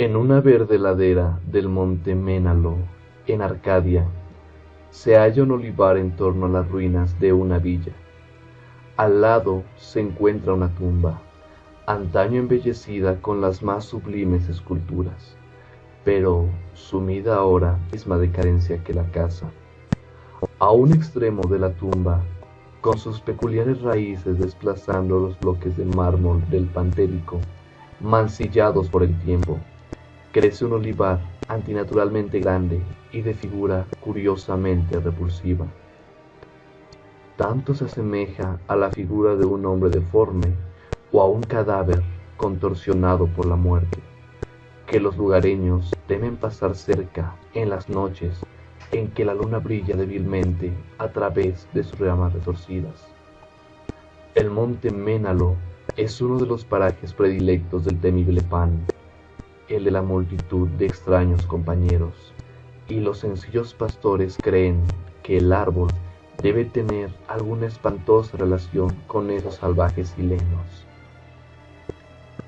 En una verde ladera del monte Ménalo, en Arcadia, se halla un olivar en torno a las ruinas de una villa. Al lado se encuentra una tumba, antaño embellecida con las más sublimes esculturas, pero sumida ahora en la misma decadencia que la casa. A un extremo de la tumba, con sus peculiares raíces desplazando los bloques de mármol del Pantérico, mancillados por el tiempo, crece un olivar antinaturalmente grande y de figura curiosamente repulsiva. Tanto se asemeja a la figura de un hombre deforme o a un cadáver contorsionado por la muerte, que los lugareños temen pasar cerca en las noches en que la luna brilla débilmente a través de sus ramas retorcidas. El monte Ménalo es uno de los parajes predilectos del temible Pan, el de la multitud de extraños compañeros, y los sencillos pastores creen que el árbol debe tener alguna espantosa relación con esos salvajes hilenos.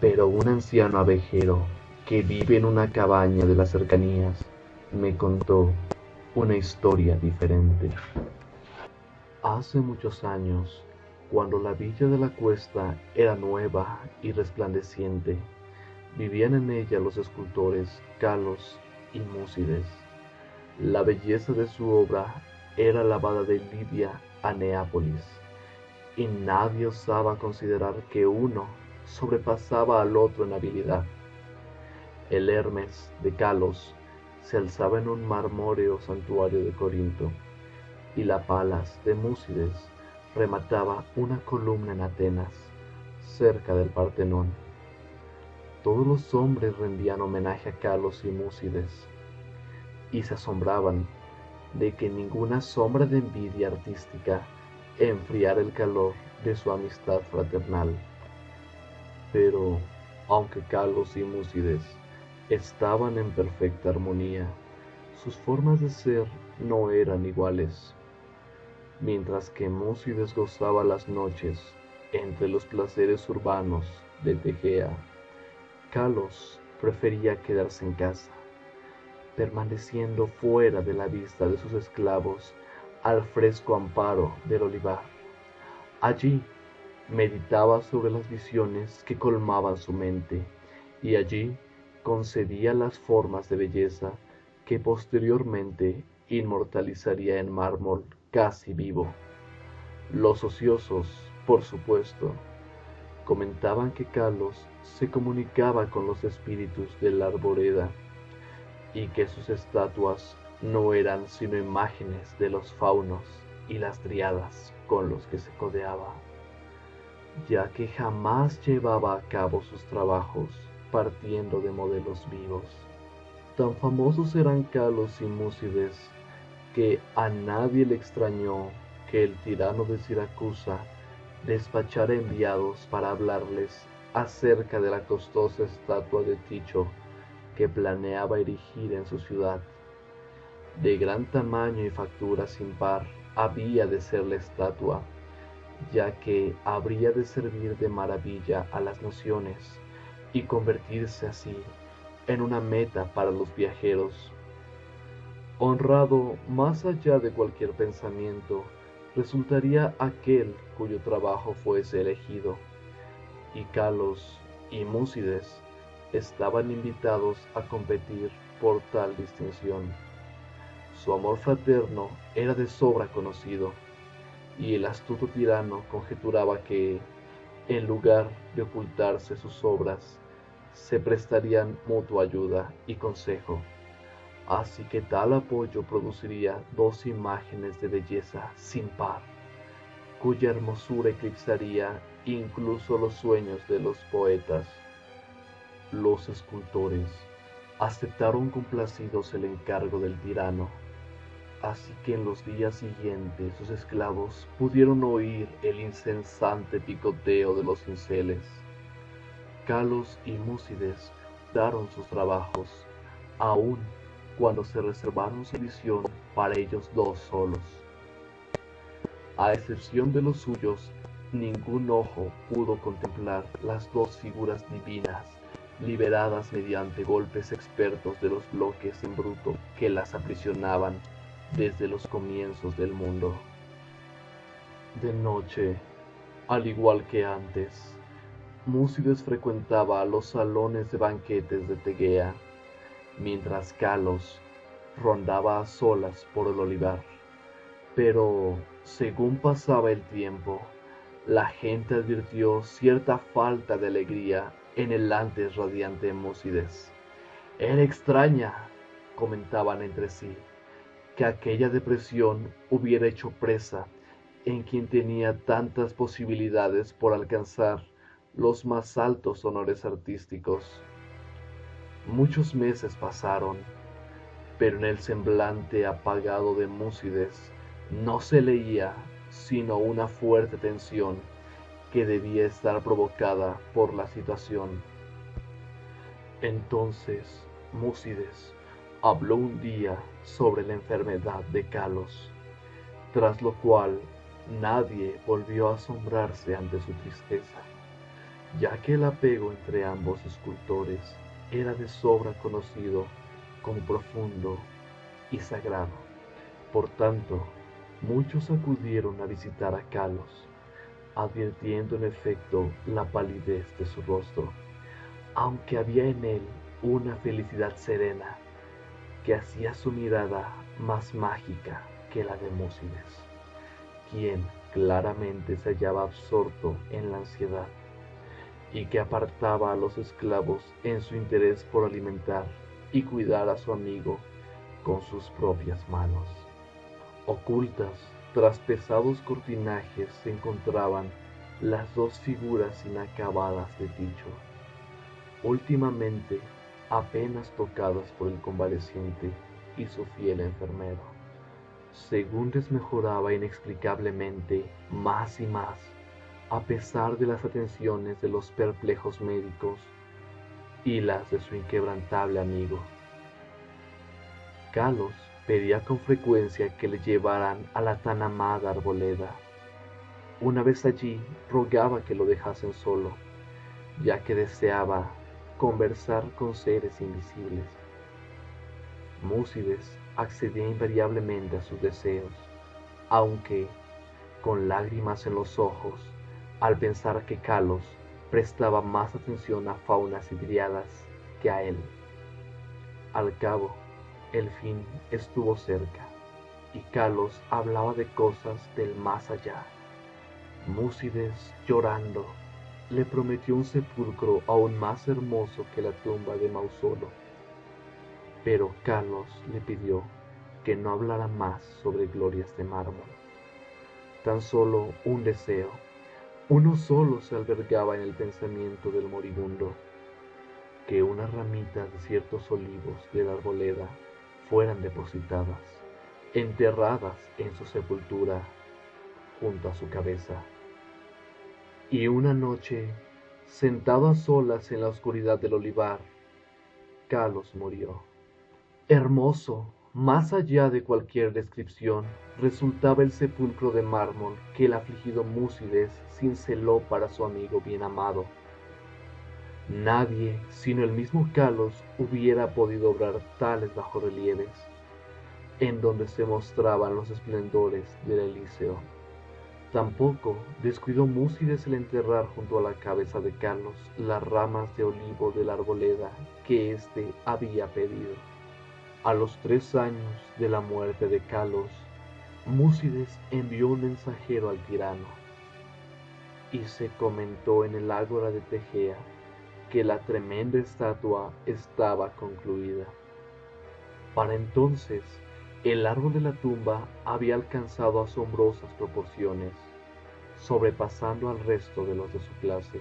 Pero un anciano abejero que vive en una cabaña de las cercanías me contó una historia diferente. Hace muchos años, cuando la villa de la cuesta era nueva y resplandeciente, vivían en ella los escultores Calos y Múcides. La belleza de su obra era alabada de Lidia a Neápolis, y nadie osaba considerar que uno sobrepasaba al otro en habilidad. El Hermes de Calos se alzaba en un marmóreo santuario de Corinto, y la Palas de Múcides remataba una columna en Atenas, cerca del Partenón. Todos los hombres rendían homenaje a Calos y Múcides, y se asombraban de que ninguna sombra de envidia artística enfriara el calor de su amistad fraternal. Pero, aunque Calos y Múcides estaban en perfecta armonía, sus formas de ser no eran iguales. Mientras que Múcides gozaba las noches entre los placeres urbanos de Tegea, Calos prefería quedarse en casa, permaneciendo fuera de la vista de sus esclavos al fresco amparo del olivar. Allí meditaba sobre las visiones que colmaban su mente, y allí concebía las formas de belleza que posteriormente inmortalizaría en mármol casi vivo. Los ociosos, por supuesto, comentaban que Calos se comunicaba con los espíritus de la arboreda y que sus estatuas no eran sino imágenes de los faunos y las dríadas con los que se codeaba, ya que jamás llevaba a cabo sus trabajos partiendo de modelos vivos. Tan famosos eran Calos y Múcides que a nadie le extrañó que el tirano de Siracusa despachara enviados para hablarles acerca de la costosa estatua de Ticho que planeaba erigir en su ciudad. De gran tamaño y factura sin par había de ser la estatua, ya que habría de servir de maravilla a las naciones y convertirse así en una meta para los viajeros. Honrado más allá de cualquier pensamiento, resultaría aquel cuyo trabajo fuese elegido, y Calos y Múcides estaban invitados a competir por tal distinción. Su amor fraterno era de sobra conocido, y el astuto tirano conjeturaba que, en lugar de ocultarse sus obras, se prestarían mutua ayuda y consejo. Así que tal apoyo produciría dos imágenes de belleza sin par, cuya hermosura eclipsaría incluso los sueños de los poetas. Los escultores aceptaron complacidos el encargo del tirano, así que en los días siguientes sus esclavos pudieron oír el incesante picoteo de los cinceles. Calos y Múcides daron sus trabajos, aun cuando se reservaron su visión para ellos dos solos. A excepción de los suyos, ningún ojo pudo contemplar las dos figuras divinas liberadas mediante golpes expertos de los bloques en bruto que las aprisionaban desde los comienzos del mundo. De noche, al igual que antes, Múcides frecuentaba los salones de banquetes de Tegea, mientras Kalos rondaba a solas por el olivar. Pero, según pasaba el tiempo, la gente advirtió cierta falta de alegría en el antes radiante Múcides. Era extraña, comentaban entre sí, que aquella depresión hubiera hecho presa en quien tenía tantas posibilidades por alcanzar los más altos honores artísticos. Muchos meses pasaron, pero en el semblante apagado de Múcides no se leía sino una fuerte tensión que debía estar provocada por la situación. Entonces Múcides habló un día sobre la enfermedad de Kalos, tras lo cual nadie volvió a asombrarse ante su tristeza, ya que el apego entre ambos escultores era de sobra conocido como profundo y sagrado. Por tanto, muchos acudieron a visitar a Kalos, advirtiendo en efecto la palidez de su rostro, aunque había en él una felicidad serena que hacía su mirada más mágica que la de Múcides, quien claramente se hallaba absorto en la ansiedad y que apartaba a los esclavos en su interés por alimentar y cuidar a su amigo con sus propias manos. Ocultas tras pesados cortinajes se encontraban las dos figuras inacabadas de Ticho, últimamente apenas tocadas por el convaleciente y su fiel enfermero. Según desmejoraba inexplicablemente más y más, a pesar de las atenciones de los perplejos médicos y las de su inquebrantable amigo. Kalos pedía con frecuencia que le llevaran a la tan amada arboleda. Una vez allí rogaba que lo dejasen solo, ya que deseaba conversar con seres invisibles. Múcides accedía invariablemente a sus deseos, aunque con lágrimas en los ojos, al pensar que Kalos prestaba más atención a faunas y dríadas que a él. Al cabo, el fin estuvo cerca, y Kalos hablaba de cosas del más allá. Múcides, llorando, le prometió un sepulcro aún más hermoso que la tumba de Mausolo, pero Kalos le pidió que no hablara más sobre glorias de mármol. Tan solo un deseo, uno solo se albergaba en el pensamiento del moribundo: que unas ramitas de ciertos olivos de la arboleda fueran depositadas, enterradas en su sepultura junto a su cabeza. Y una noche, sentado a solas en la oscuridad del olivar, Kalos murió. Hermoso, más allá de cualquier descripción, resultaba el sepulcro de mármol que el afligido Múcides cinceló para su amigo bien amado. Nadie, sino el mismo Kalos, hubiera podido obrar tales bajorrelieves, en donde se mostraban los esplendores del Elíseo. Tampoco descuidó Múcides el enterrar junto a la cabeza de Kalos las ramas de olivo de la arboleda que éste había pedido. A los 3 años de la muerte de Kalos, Múcides envió un mensajero al tirano, y se comentó en el ágora de Tegea que la tremenda estatua estaba concluida. Para entonces, el árbol de la tumba había alcanzado asombrosas proporciones, sobrepasando al resto de los de su clase,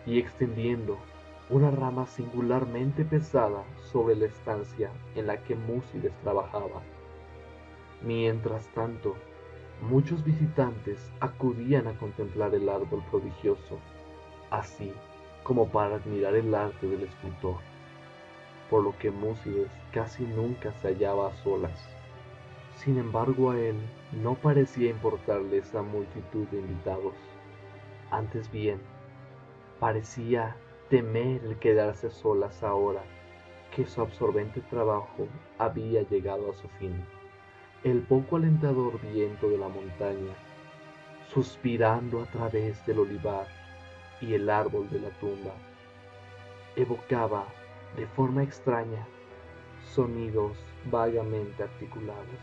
y extendiendo una rama singularmente pesada sobre la estancia en la que Múcides trabajaba. Mientras tanto, muchos visitantes acudían a contemplar el árbol prodigioso, así como para admirar el arte del escultor, por lo que Múcides casi nunca se hallaba a solas. Sin embargo, a él no parecía importarle esa multitud de invitados. Antes bien, parecía temer el quedarse solas ahora que su absorbente trabajo había llegado a su fin. El poco alentador viento de la montaña, suspirando a través del olivar y el árbol de la tumba, evocaba de forma extraña sonidos vagamente articulados.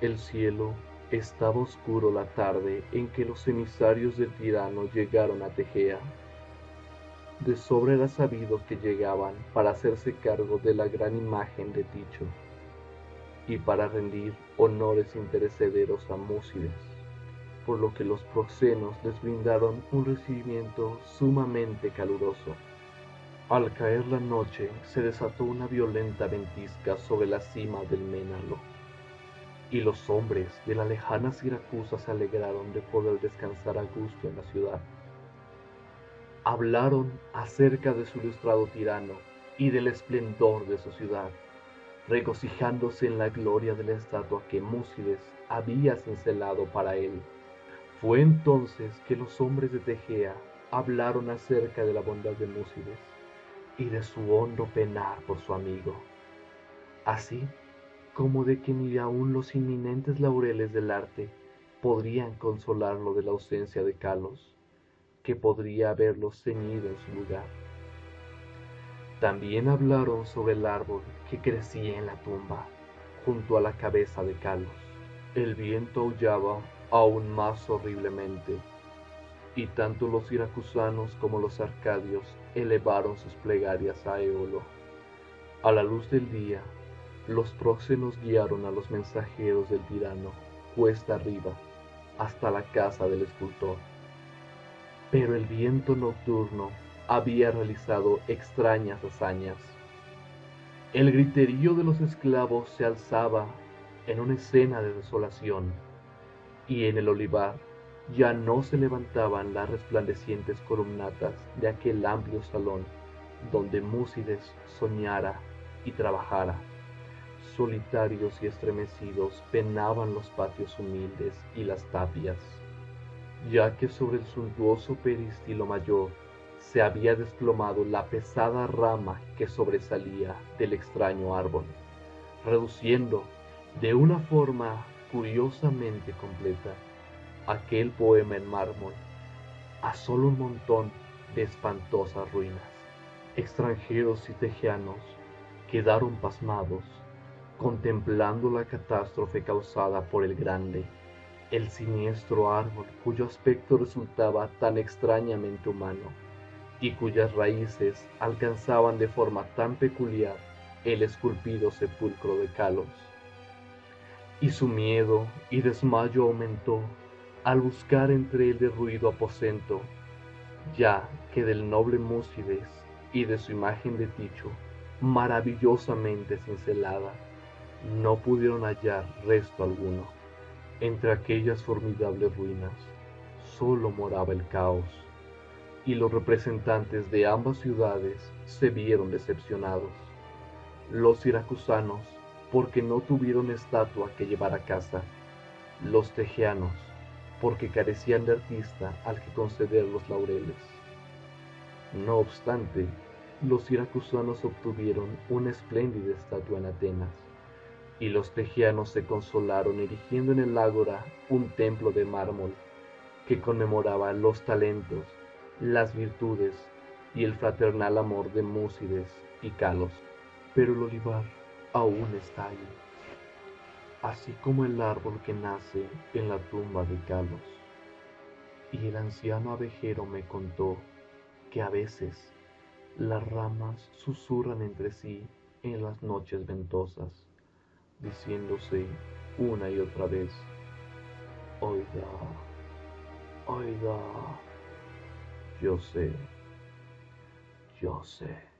El cielo estaba oscuro la tarde en que los emisarios del tirano llegaron a Tegea. De sobra era sabido que llegaban para hacerse cargo de la gran imagen de Ticho y para rendir honores imperecederos a Múcides, por lo que los proxenos les brindaron un recibimiento sumamente caluroso. Al caer la noche se desató una violenta ventisca sobre la cima del Ménalo, y los hombres de la lejana Siracusa se alegraron de poder descansar a gusto en la ciudad. Hablaron acerca de su ilustrado tirano y del esplendor de su ciudad, regocijándose en la gloria de la estatua que Múcides había cincelado para él. Fue entonces que los hombres de Tegea hablaron acerca de la bondad de Múcides y de su hondo penar por su amigo, así como de que ni aun los inminentes laureles del arte podrían consolarlo de la ausencia de Calos, que podría haberlo ceñido en su lugar. También hablaron sobre el árbol que crecía en la tumba, junto a la cabeza de Calos. El viento aullaba aún más horriblemente, y tanto los siracusanos como los arcadios elevaron sus plegarias a Éolo. A la luz del día, los próxenos guiaron a los mensajeros del tirano cuesta arriba hasta la casa del escultor. Pero el viento nocturno había realizado extrañas hazañas. El griterío de los esclavos se alzaba en una escena de desolación, y en el olivar ya no se levantaban las resplandecientes columnatas de aquel amplio salón donde Múcides soñara y trabajara. Solitarios y estremecidos penaban los patios humildes y las tapias, ya que sobre el suntuoso peristilo mayor se había desplomado la pesada rama que sobresalía del extraño árbol, reduciendo de una forma curiosamente completa aquel poema en mármol a solo un montón de espantosas ruinas. Extranjeros y tejeanos quedaron pasmados, contemplando la catástrofe causada por el siniestro árbol cuyo aspecto resultaba tan extrañamente humano y cuyas raíces alcanzaban de forma tan peculiar el esculpido sepulcro de Calos. Y su miedo y desmayo aumentó al buscar entre el derruido aposento, ya que del noble Múcides y de su imagen de Ticho, maravillosamente cincelada, no pudieron hallar resto alguno. Entre aquellas formidables ruinas solo moraba el caos, y los representantes de ambas ciudades se vieron decepcionados. Los siracusanos, porque no tuvieron estatua que llevar a casa; los tejeanos, porque carecían de artista al que conceder los laureles. No obstante, los siracusanos obtuvieron una espléndida estatua en Atenas, y los tejeanos se consolaron erigiendo en el ágora un templo de mármol que conmemoraba los talentos, las virtudes y el fraternal amor de Múcides y Calos. Pero el olivar aún está ahí, así como el árbol que nace en la tumba de Calos. Y el anciano abejero me contó que a veces las ramas susurran entre sí en las noches ventosas, diciéndose una y otra vez: oiga, oiga, yo sé, yo sé.